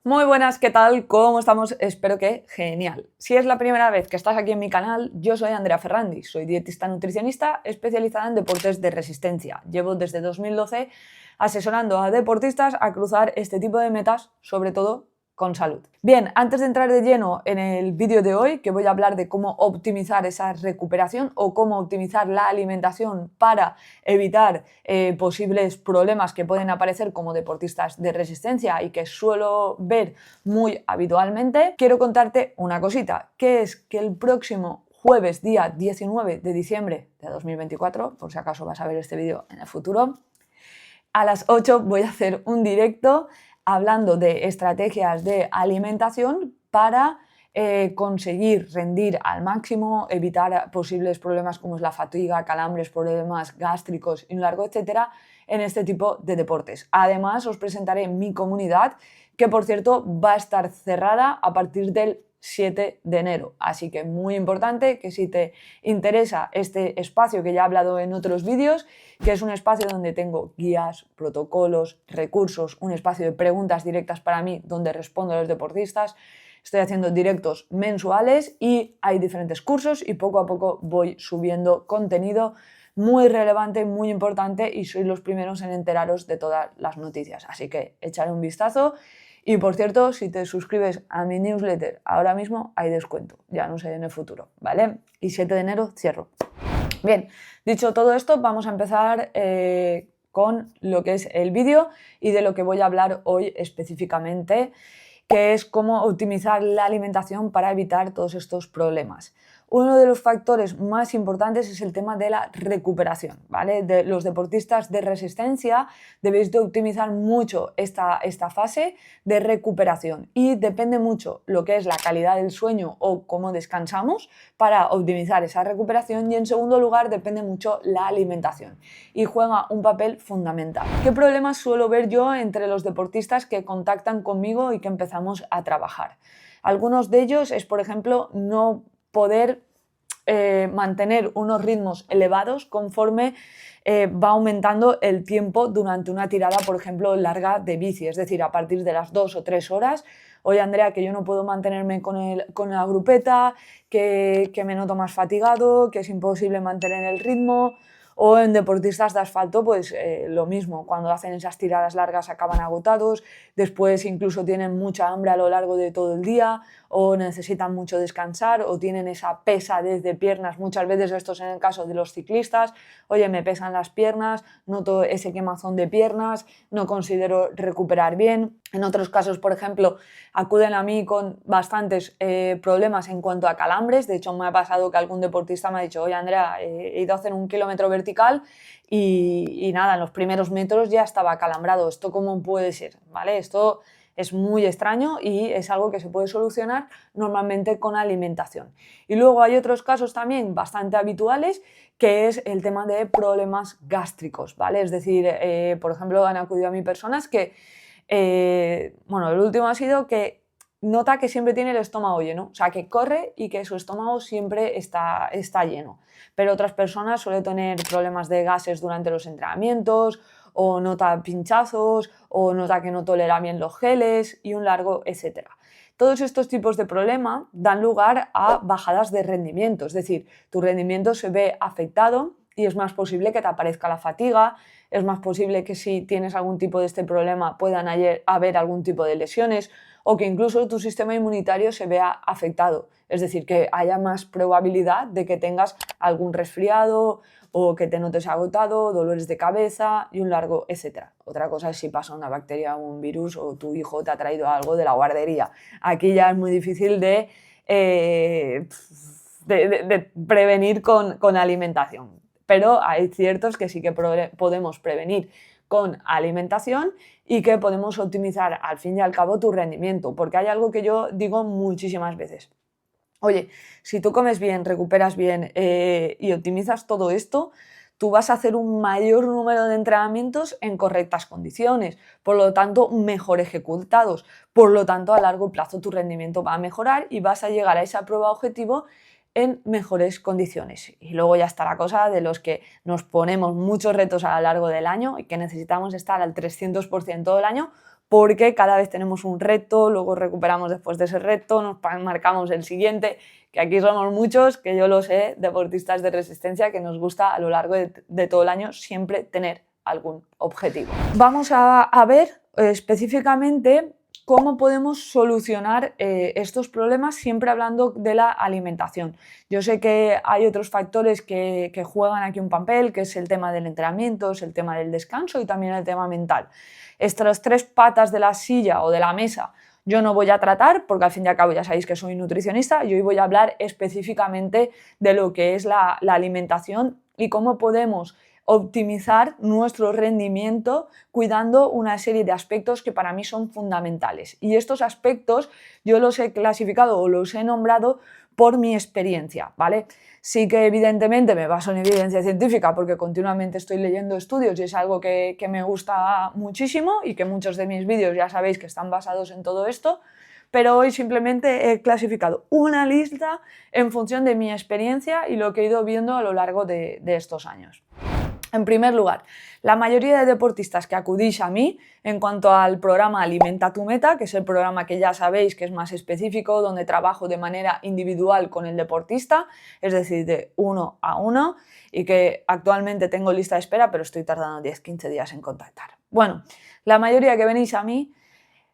Muy buenas, ¿qué tal? ¿Cómo estamos? Espero que genial. Si es la primera vez que estás aquí en mi canal, yo soy Andrea Ferrandi, soy dietista nutricionista especializada en deportes de resistencia. Llevo desde 2012 asesorando a deportistas a cruzar este tipo de metas, sobre todo con salud. Bien, antes de entrar de lleno en el vídeo de hoy, que voy a hablar de cómo optimizar esa recuperación o cómo optimizar la alimentación para evitar posibles problemas que pueden aparecer como deportistas de resistencia y que suelo ver muy habitualmente, quiero contarte una cosita, que es que el próximo jueves, día 19 de diciembre de 2024, por si acaso vas a ver este vídeo en el futuro, a las 8 voy a hacer un directo hablando de estrategias de alimentación para conseguir rendir al máximo, evitar posibles problemas como es la fatiga, calambres, problemas gástricos y un largo etcétera en este tipo de deportes. Además os presentaré mi comunidad que por cierto va a estar cerrada a partir del 7 de enero. Así que muy importante que si te interesa este espacio que ya he hablado en otros vídeos, que es un espacio donde tengo guías, protocolos, recursos, un espacio de preguntas directas para mí donde respondo a los deportistas. Estoy haciendo directos mensuales y hay diferentes cursos y poco a poco voy subiendo contenido muy relevante, muy importante y sois los primeros en enteraros de todas las noticias. Así que echaré un vistazo. Y por cierto, si te suscribes a mi newsletter ahora mismo hay descuento, ya no sé en el futuro, ¿vale? Y 7 de enero cierro. Bien, dicho todo esto, vamos a empezar con lo que es el vídeo y de lo que voy a hablar hoy específicamente, que es cómo optimizar la alimentación para evitar todos estos problemas. Uno de los factores más importantes es el tema de la recuperación, ¿vale? De los deportistas de resistencia debéis de optimizar mucho esta fase de recuperación y depende mucho lo que es la calidad del sueño o cómo descansamos para optimizar esa recuperación y en segundo lugar depende mucho la alimentación y juega un papel fundamental. ¿Qué problemas suelo ver yo entre los deportistas que contactan conmigo y que empezamos a trabajar? Algunos de ellos es, por ejemplo, no poder mantener unos ritmos elevados conforme va aumentando el tiempo durante una tirada, por ejemplo, larga de bici, es decir, a partir de las 2 o 3 horas. Oye, Andrea, que yo no puedo mantenerme con la grupeta, que me noto más fatigado, que es imposible mantener el ritmo. O en deportistas de asfalto, pues lo mismo, cuando hacen esas tiradas largas acaban agotados, después incluso tienen mucha hambre a lo largo de todo el día o necesitan mucho descansar o tienen esa pesadez de piernas, muchas veces esto es en el caso de los ciclistas, oye, me pesan las piernas, noto ese quemazón de piernas, no considero recuperar bien. En otros casos, por ejemplo, acuden a mí con bastantes problemas en cuanto a calambres. De hecho, me ha pasado que algún deportista me ha dicho, oye, Andrea, he ido a hacer 1 kilómetro vertical y nada, en los primeros metros ya estaba acalambrado. ¿Esto cómo puede ser? ¿Vale? Esto es muy extraño y es algo que se puede solucionar normalmente con alimentación. Y luego hay otros casos también bastante habituales, que es el tema de problemas gástricos, ¿vale? Es decir, por ejemplo, han acudido a mí personas que bueno, el último ha sido que nota que siempre tiene el estómago lleno, o sea, que corre y que su estómago siempre está lleno. Pero otras personas suelen tener problemas de gases durante los entrenamientos, o nota pinchazos, o nota que no tolera bien los geles y un largo etcétera. Todos estos tipos de problemas dan lugar a bajadas de rendimiento, es decir, tu rendimiento se ve afectado y es más posible que te aparezca la fatiga, es más posible que si tienes algún tipo de este problema puedan haber algún tipo de lesiones o que incluso tu sistema inmunitario se vea afectado, es decir, que haya más probabilidad de que tengas algún resfriado o que te notes agotado, dolores de cabeza y un largo etcétera. Otra cosa es si pasa una bacteria o un virus o tu hijo te ha traído algo de la guardería. Aquí ya es muy difícil de prevenir con alimentación. Pero hay ciertos que sí que podemos prevenir con alimentación y que podemos optimizar al fin y al cabo tu rendimiento, porque hay algo que yo digo muchísimas veces. Oye, si tú comes bien, recuperas bien y optimizas todo esto, tú vas a hacer un mayor número de entrenamientos en correctas condiciones, por lo tanto mejor ejecutados, por lo tanto a largo plazo tu rendimiento va a mejorar y vas a llegar a esa prueba objetivo en mejores condiciones. Y luego ya está la cosa de los que nos ponemos muchos retos a lo largo del año y que necesitamos estar al 300% del año, porque cada vez tenemos un reto, luego recuperamos después de ese reto, nos marcamos el siguiente, que aquí somos muchos, que yo lo sé, deportistas de resistencia, que nos gusta a lo largo de todo el año siempre tener algún objetivo. Vamos a ver específicamente cómo podemos solucionar estos problemas siempre hablando de la alimentación. Yo sé que hay otros factores que juegan aquí un papel, que es el tema del entrenamiento, es el tema del descanso y también el tema mental. Estas tres patas de la silla o de la mesa yo no voy a tratar porque al fin y al cabo ya sabéis que soy nutricionista y hoy voy a hablar específicamente de lo que es la alimentación y cómo podemos optimizar nuestro rendimiento cuidando una serie de aspectos que para mí son fundamentales. Y estos aspectos yo los he clasificado o los he nombrado por mi experiencia, ¿vale? Sí que evidentemente me baso en evidencia científica porque continuamente estoy leyendo estudios y es algo que me gusta muchísimo y que muchos de mis vídeos ya sabéis que están basados en todo esto, pero hoy simplemente he clasificado una lista en función de mi experiencia y lo que he ido viendo a lo largo de estos años. En primer lugar, la mayoría de deportistas que acudís a mí en cuanto al programa Alimenta tu Meta, que es el programa que ya sabéis que es más específico, donde trabajo de manera individual con el deportista, es decir, de 1 a 1, y que actualmente tengo lista de espera, pero estoy tardando 10-15 días en contactar. Bueno, la mayoría que venís a mí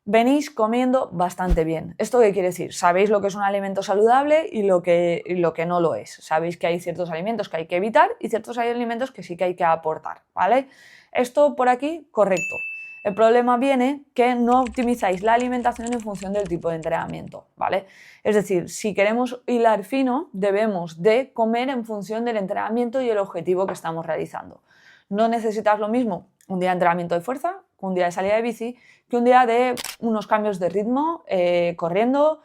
venís comiendo bastante bien. ¿Esto qué quiere decir? Sabéis lo que es un alimento saludable y lo que no lo es. Sabéis que hay ciertos alimentos que hay que evitar y ciertos alimentos que sí que hay que aportar, ¿vale? Esto por aquí, correcto. El problema viene que no optimizáis la alimentación en función del tipo de entrenamiento, ¿vale? Es decir, si queremos hilar fino, debemos de comer en función del entrenamiento y el objetivo que estamos realizando. No necesitas lo mismo un día de entrenamiento de fuerza, un día de salida de bici, que un día de unos cambios de ritmo, corriendo,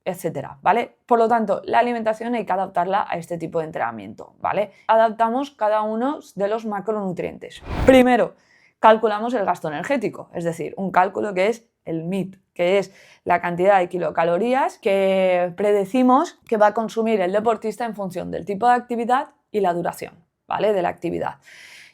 etcétera, ¿vale? Por lo tanto, la alimentación hay que adaptarla a este tipo de entrenamiento, ¿vale? Adaptamos cada uno de los macronutrientes. Primero, calculamos el gasto energético, es decir, un cálculo que es el MIT, que es la cantidad de kilocalorías que predecimos que va a consumir el deportista en función del tipo de actividad y la duración, ¿vale? De la actividad.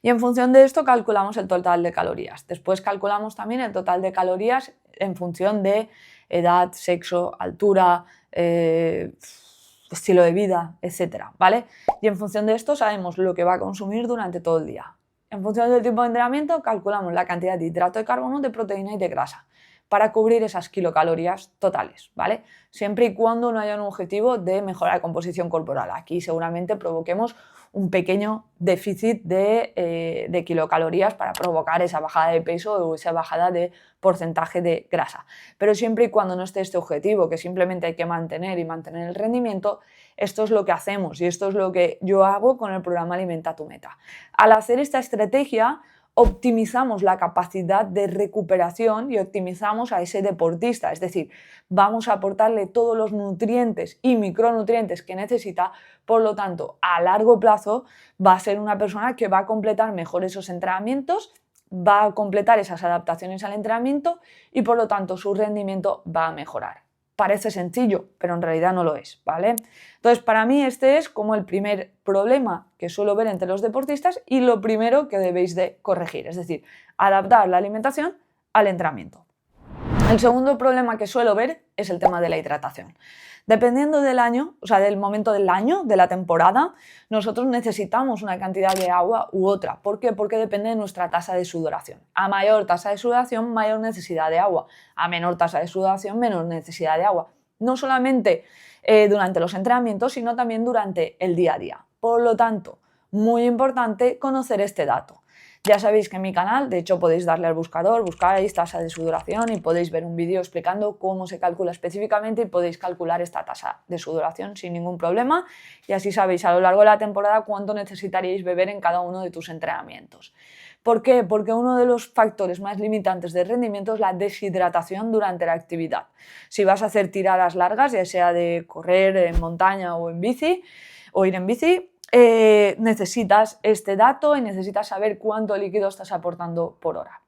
Y en función de esto calculamos el total de calorías. Después calculamos también el total de calorías en función de edad, sexo, altura, estilo de vida, etcétera, ¿vale? Y en función de esto sabemos lo que va a consumir durante todo el día. En función del tipo de entrenamiento calculamos la cantidad de hidrato de carbono, de proteína y de grasa para cubrir esas kilocalorías totales, ¿vale? Siempre y cuando no haya un objetivo de mejorar la composición corporal. Aquí seguramente provoquemos un pequeño déficit de kilocalorías para provocar esa bajada de peso o esa bajada de porcentaje de grasa. Pero siempre y cuando no esté este objetivo, que simplemente hay que mantener el rendimiento, esto es lo que hacemos y esto es lo que yo hago con el programa Alimenta tu Meta. Al hacer esta estrategia, optimizamos la capacidad de recuperación y optimizamos a ese deportista, es decir, vamos a aportarle todos los nutrientes y micronutrientes que necesita, por lo tanto, a largo plazo va a ser una persona que va a completar mejor esos entrenamientos, va a completar esas adaptaciones al entrenamiento y por lo tanto su rendimiento va a mejorar. Parece sencillo, pero en realidad no lo es, ¿vale? Entonces, para mí este es como el primer problema que suelo ver entre los deportistas y lo primero que debéis de corregir, es decir, adaptar la alimentación al entrenamiento. El segundo problema que suelo ver es el tema de la hidratación. Dependiendo del año, o sea, del momento del año, de la temporada, nosotros necesitamos una cantidad de agua u otra. ¿Por qué? Porque depende de nuestra tasa de sudoración. A mayor tasa de sudoración, mayor necesidad de agua. A menor tasa de sudoración, menor necesidad de agua. No solamente durante los entrenamientos, sino también durante el día a día. Por lo tanto, muy importante conocer este dato. Ya sabéis que en mi canal, de hecho podéis darle al buscador, buscáis tasa de sudoración y podéis ver un vídeo explicando cómo se calcula específicamente y podéis calcular esta tasa de sudoración sin ningún problema y así sabéis a lo largo de la temporada cuánto necesitaríais beber en cada uno de tus entrenamientos. ¿Por qué? Porque uno de los factores más limitantes de rendimiento es la deshidratación durante la actividad. Si vas a hacer tiradas largas, ya sea de correr en montaña o en bici o ir en bici, necesitas este dato y necesitas saber cuánto líquido estás aportando por hora.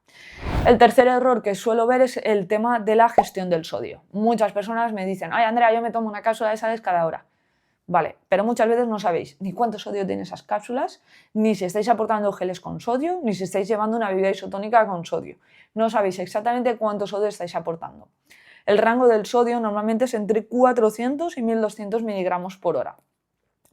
El tercer error que suelo ver es el tema de la gestión del sodio. Muchas personas me dicen, ay Andrea, yo me tomo una cápsula de sales cada hora. Vale, pero muchas veces no sabéis ni cuánto sodio tienen esas cápsulas, ni si estáis aportando geles con sodio, ni si estáis llevando una bebida isotónica con sodio. No sabéis exactamente cuánto sodio estáis aportando. El rango del sodio normalmente es entre 400 y 1200 miligramos por hora.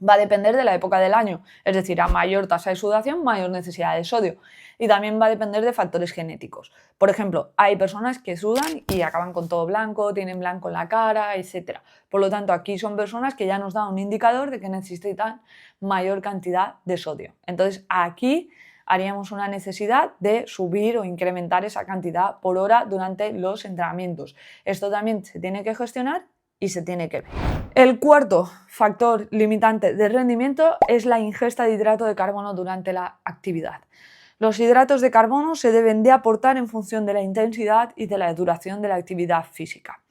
Va a depender de la época del año, es decir, a mayor tasa de sudoración, mayor necesidad de sodio. Y también va a depender de factores genéticos. Por ejemplo, hay personas que sudan y acaban con todo blanco, tienen blanco en la cara, etc. Por lo tanto, aquí son personas que ya nos dan un indicador de que necesitan mayor cantidad de sodio. Entonces, aquí haríamos una necesidad de subir o incrementar esa cantidad por hora durante los entrenamientos. Esto también se tiene que gestionar y se tiene que ver. El cuarto factor limitante de rendimiento es la ingesta de hidrato de carbono durante la actividad. Los hidratos de carbono se deben de aportar en función de la intensidad y de la duración de la actividad física.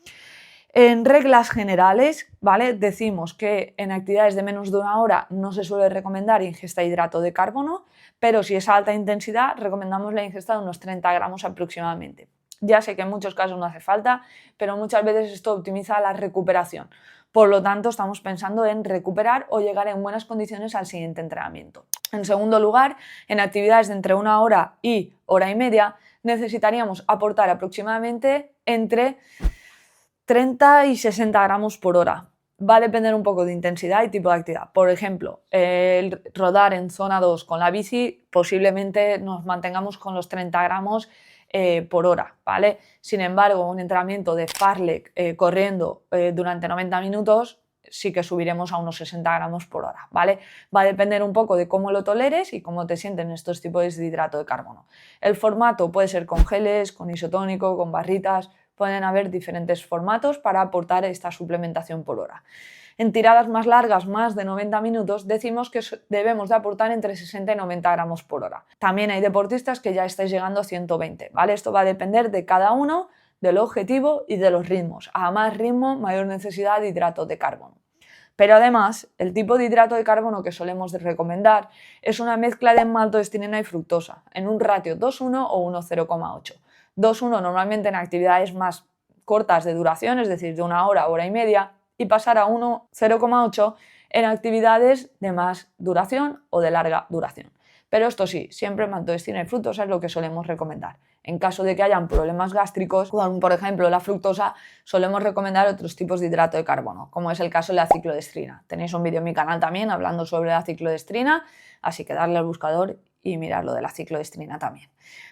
En reglas generales, ¿vale? Decimos que en actividades de menos de 1 hora no se suele recomendar ingesta de hidrato de carbono, pero si es a alta intensidad recomendamos la ingesta de unos 30 gramos aproximadamente. Ya sé que en muchos casos no hace falta, pero muchas veces esto optimiza la recuperación. Por lo tanto, estamos pensando en recuperar o llegar en buenas condiciones al siguiente entrenamiento. En segundo lugar, en actividades de entre 1 hora y hora y media, necesitaríamos aportar aproximadamente entre 30 y 60 gramos por hora. Va a depender un poco de intensidad y tipo de actividad. Por ejemplo, el rodar en zona 2 con la bici, posiblemente nos mantengamos con los 30 gramos por hora, ¿vale? Sin embargo, un entrenamiento de fartlek corriendo durante 90 minutos sí que subiremos a unos 60 gramos por hora, ¿vale? Va a depender un poco de cómo lo toleres y cómo te sienten estos tipos de hidrato de carbono. El formato puede ser con geles, con isotónico, con barritas, pueden haber diferentes formatos para aportar esta suplementación por hora. En tiradas más largas, más de 90 minutos, decimos que debemos de aportar entre 60 y 90 gramos por hora. También hay deportistas que ya estáis llegando a 120, ¿vale? Esto va a depender de cada uno, del objetivo y de los ritmos. A más ritmo, mayor necesidad de hidrato de carbono. Pero además, el tipo de hidrato de carbono que solemos recomendar es una mezcla de maltodextrina y fructosa, en un ratio 2:1 o 1:0,8. 2:1 normalmente en actividades más cortas de duración, es decir, de 1 hora, hora y media, y pasar a 1:0,8 en actividades de más duración o de larga duración. Pero esto sí, siempre maltodextrina y fructosa es lo que solemos recomendar. En caso de que hayan problemas gástricos, como por ejemplo la fructosa, solemos recomendar otros tipos de hidrato de carbono, como es el caso de la ciclodestrina. Tenéis un vídeo en mi canal también hablando sobre la ciclodestrina, así que darle al buscador y mirar lo de la ciclodestrina también.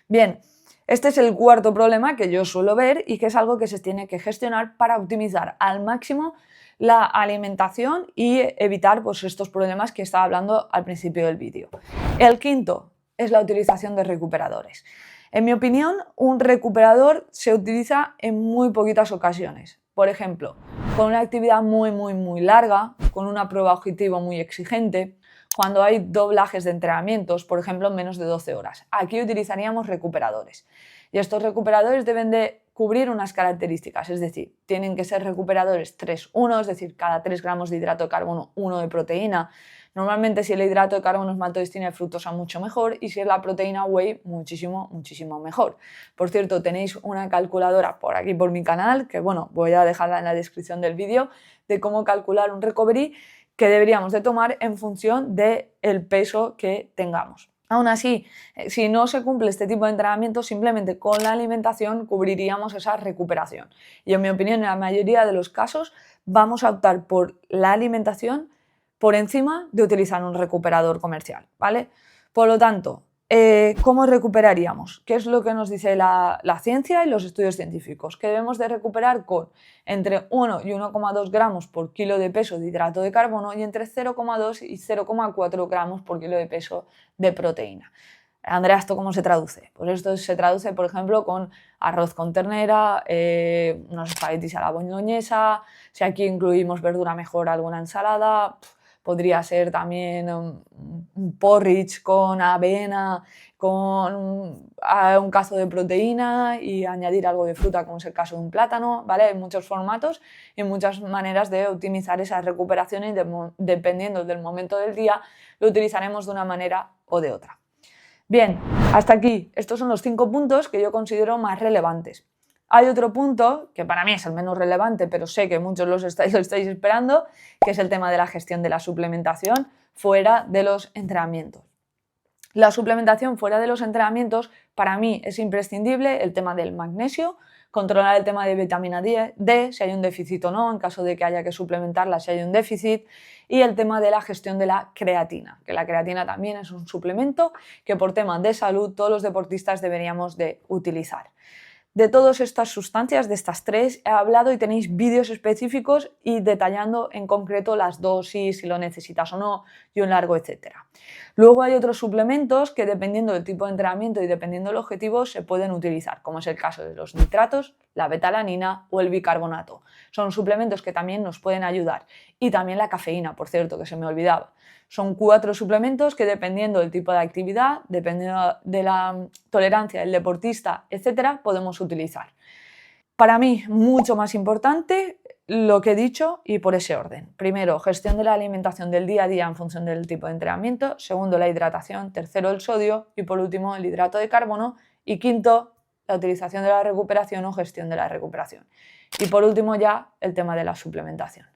Bien, este es el cuarto problema que yo suelo ver y que es algo que se tiene que gestionar para optimizar al máximo la alimentación y evitar pues, estos problemas que estaba hablando al principio del vídeo. El quinto es la utilización de recuperadores. En mi opinión, un recuperador se utiliza en muy poquitas ocasiones. Por ejemplo, con una actividad muy larga, con una prueba objetivo muy exigente, cuando hay doblajes de entrenamientos, por ejemplo, en menos de 12 horas. Aquí utilizaríamos recuperadores. Y estos recuperadores deben de cubrir unas características, es decir, tienen que ser recuperadores 3:1, es decir, cada 3 gramos de hidrato de carbono, 1 de proteína. Normalmente si el hidrato de carbono es maltodextrina y fructosa, mucho mejor, y si es la proteína whey, muchísimo mejor. Por cierto, tenéis una calculadora por aquí por mi canal, que bueno, voy a dejarla en la descripción del vídeo, de cómo calcular un recovery que deberíamos de tomar en función del peso que tengamos. Aún así, si no se cumple este tipo de entrenamiento, simplemente con la alimentación cubriríamos esa recuperación. Y en mi opinión, en la mayoría de los casos, vamos a optar por la alimentación por encima de utilizar un recuperador comercial, ¿vale? Por lo tanto, ¿cómo recuperaríamos? ¿Qué es lo que nos dice la ciencia y los estudios científicos? Que debemos de recuperar con entre 1 y 1,2 gramos por kilo de peso de hidrato de carbono y entre 0,2 y 0,4 gramos por kilo de peso de proteína. Andrea, ¿esto cómo se traduce? Pues esto se traduce, por ejemplo, con arroz con ternera, unos espaguetis a la boloñesa, si aquí incluimos verdura mejor, alguna ensalada. Podría ser también un porridge con avena, con un cazo de proteína y añadir algo de fruta, como es el caso de un plátano, ¿vale? Hay muchos formatos y muchas maneras de optimizar esa recuperación y dependiendo del momento del día lo utilizaremos de una manera o de otra. Bien, hasta aquí. Estos son los 5 puntos que yo considero más relevantes. Hay otro punto, que para mí es el menos relevante, pero sé que muchos lo estáis esperando, que es el tema de la gestión de la suplementación fuera de los entrenamientos. La suplementación fuera de los entrenamientos para mí es imprescindible, el tema del magnesio, controlar el tema de vitamina D, si hay un déficit o no, en caso de que haya que suplementarla si hay un déficit, y el tema de la gestión de la creatina, que la creatina también es un suplemento que por temas de salud todos los deportistas deberíamos de utilizar. De todas estas sustancias, de estas tres, he hablado y tenéis vídeos específicos y detallando en concreto las dosis, si lo necesitas o no, y un largo, etc. Luego hay otros suplementos que dependiendo del tipo de entrenamiento y dependiendo del objetivo se pueden utilizar, como es el caso de los nitratos, la betalanina o el bicarbonato. Son suplementos que también nos pueden ayudar. Y también la cafeína, por cierto, que se me olvidaba. Son 4 suplementos que dependiendo del tipo de actividad, dependiendo de la tolerancia del deportista, etcétera, podemos utilizar. Para mí, mucho más importante lo que he dicho y por ese orden. Primero, gestión de la alimentación del día a día en función del tipo de entrenamiento. Segundo, la hidratación. Tercero, el sodio. Y por último, el hidrato de carbono. Y quinto, la utilización de la recuperación o gestión de la recuperación. Y por último ya, el tema de la suplementación.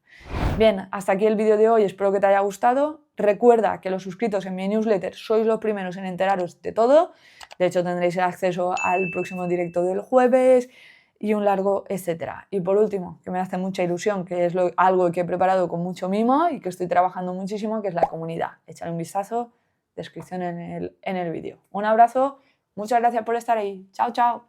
Bien, hasta aquí el vídeo de hoy, espero que te haya gustado. Recuerda que los suscritos en mi newsletter sois los primeros en enteraros de todo. De hecho, tendréis el acceso al próximo directo del jueves y un largo, etcétera. Y por último, que me hace mucha ilusión, que es algo que he preparado con mucho mimo y que estoy trabajando muchísimo, que es la comunidad. Echad un vistazo, descripción en el vídeo. Un abrazo, muchas gracias por estar ahí. Chao, chao.